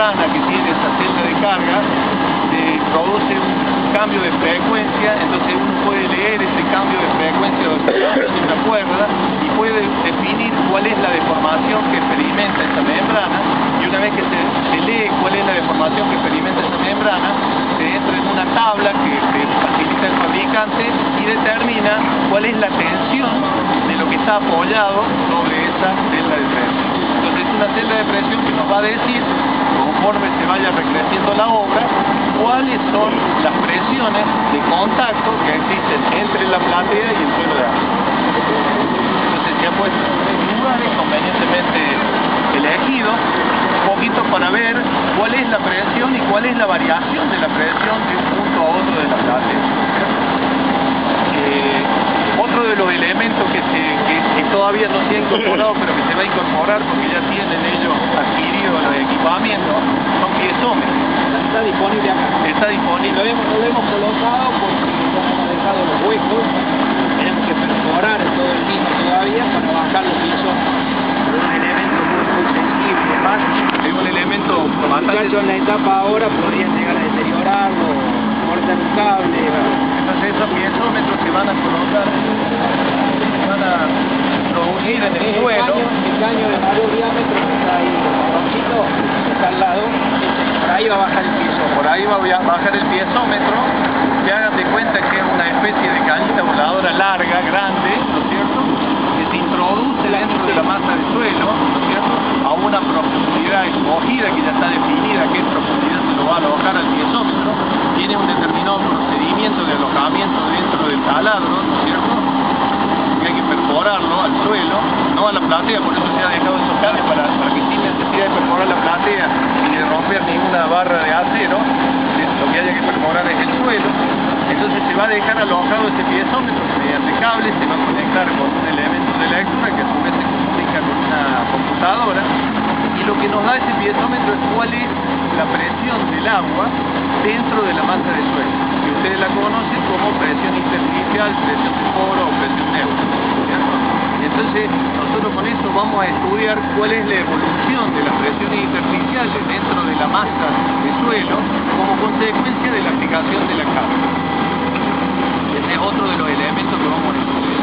membrana que tiene esa celda de carga produce un cambio de frecuencia, entonces uno puede leer ese cambio de frecuencia de una cuerda y puede definir cuál es la deformación que experimenta esa membrana, y una vez que se lee cuál es la deformación que experimenta esa membrana, se entra en una tabla que facilita el fabricante y determina cuál es la tensión de lo que está apoyado sobre esa celda de presión. Entonces es una celda de presión que nos va a decir, conforme se vaya recreciendo la obra, cuáles son las presiones de contacto que existen entre la platea y el suelo de agua. Entonces se ha puesto en lugares convenientemente elegidos, un poquito para ver cuál es la presión y cuál es la variación de la presión de un punto a otro de la platea. Otro de los elementos que todavía no se ha incorporado, pero que se va a incorporar porque ya tienen ellos adquirido los equipamientos, son piezómetros. Está disponible acá. Está disponible. Lo hemos colocado porque ya hemos dejado los huecos. Tenemos que perforar todo el piso todavía para bajar los pisos. Es un elemento muy sensible. Más, es un elemento bastante. En la etapa ahora podrían llegar a deteriorarlo, cortar un cable. Entonces esos piezómetros se van a colocar, se van a producir en el suelo. El caño de mayor diámetro que está ahí, rojito, que está al lado. Por ahí va a bajar el piso. Por ahí va a bajar el piezómetro, que hagan de cuenta que es una especie de cañita voladora larga, grande, ¿no es cierto?, que se introduce dentro de la masa del suelo, ¿no es cierto?, a una profundidad escogida que ya está definida qué profundidad se lo va a alojar al piezómetro. Tiene un determinado procedimiento de alojamiento dentro del taladro, ¿no es cierto?, que hay que perforarlo al suelo, no a la platea, por eso se ha dejado esos cables para que sin necesidad de perforar la platea y de romper ninguna barra de acero, lo que haya que perforar es el suelo. Entonces se va a dejar alojado ese piezómetro mediante cables, se va a conectar con un elemento de lectura que a su vez se comunica con una computadora, y lo que nos da ese piezómetro es cuál es la presión del agua dentro de la masa del suelo, que ustedes la conocen como presión intersticial, presión de foro o presión neutra, ¿cierto? Entonces nosotros con esto vamos a estudiar cuál es la evolución de las presiones intersticiales dentro de la masa del suelo como consecuencia de la aplicación de la carga. Ese es otro de los elementos que vamos a estudiar.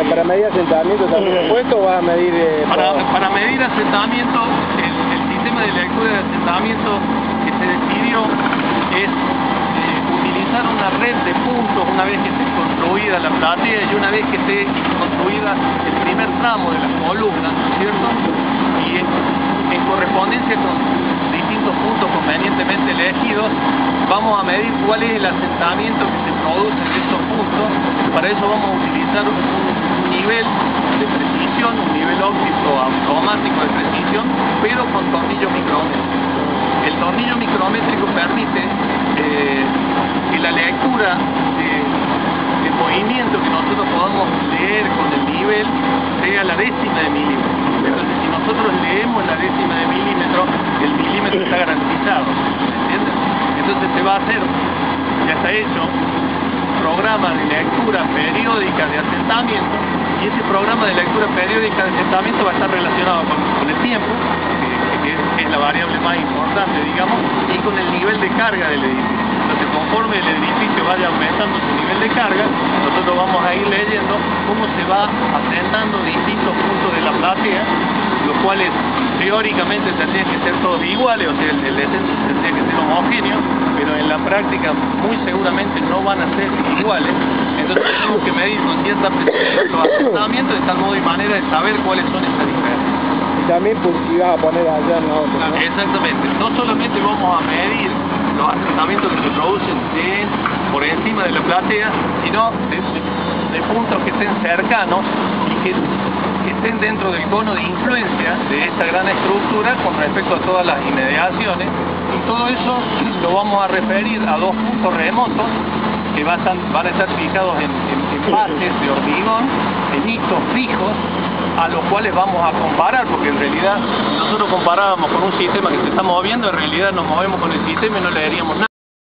¿Para medir asentamiento también puesto o vas a medir...? Para medir asentamiento, el sistema de lectura de asentamiento que se decidió es utilizar una red de puntos una vez que esté construida la platea y una vez que esté construida el primer tramo de las columnas, ¿no es cierto? Y en correspondencia con distintos puntos convenientemente elegidos, vamos a medir cuál es el asentamiento que se produce en estos puntos. Para eso vamos a utilizar un nivel de precisión, un nivel óptico automático de precisión, pero con tornillo micrométrico. El tornillo micrométrico permite que la lectura de movimiento que nosotros podamos leer con el nivel sea la décima de milímetro. Entonces, si nosotros leemos la décima de milímetro, el milímetro está garantizado, ¿entiendes? Entonces se va a hacer, ya está hecho, un programa de lectura periódica de asentamiento, y ese programa de lectura periódica de asentamiento va a estar relacionado con el tiempo, que es la variable más importante, digamos, y con el nivel de carga del edificio. Entonces, conforme el edificio vaya aumentando su nivel de carga, nosotros vamos a ir leyendo cómo se va asentando distintos puntos de la platea, los cuales teóricamente tendrían que ser todos iguales, o sea, el descenso tendría que ser homogéneo, pero en la práctica muy seguramente no van a ser iguales. Entonces tenemos que medir con cierta precisión los asentamientos de tal modo y manera de saber cuáles son esas diferencias. Y también pues si vas a poner allá en la otra, ¿no? Exactamente. No solamente vamos a medir los asentamientos que se producen por encima de la platea, sino de puntos que estén cercanos y que estén dentro del cono de influencia de esta gran estructura con respecto a todas las inmediaciones, y todo eso lo vamos a referir a dos puntos remotos que van a estar fijados en bases de hormigón, en hitos fijos, a los cuales vamos a comparar, porque en realidad nosotros comparábamos con un sistema que se está moviendo, en realidad nos movemos con el sistema y no leeríamos nada.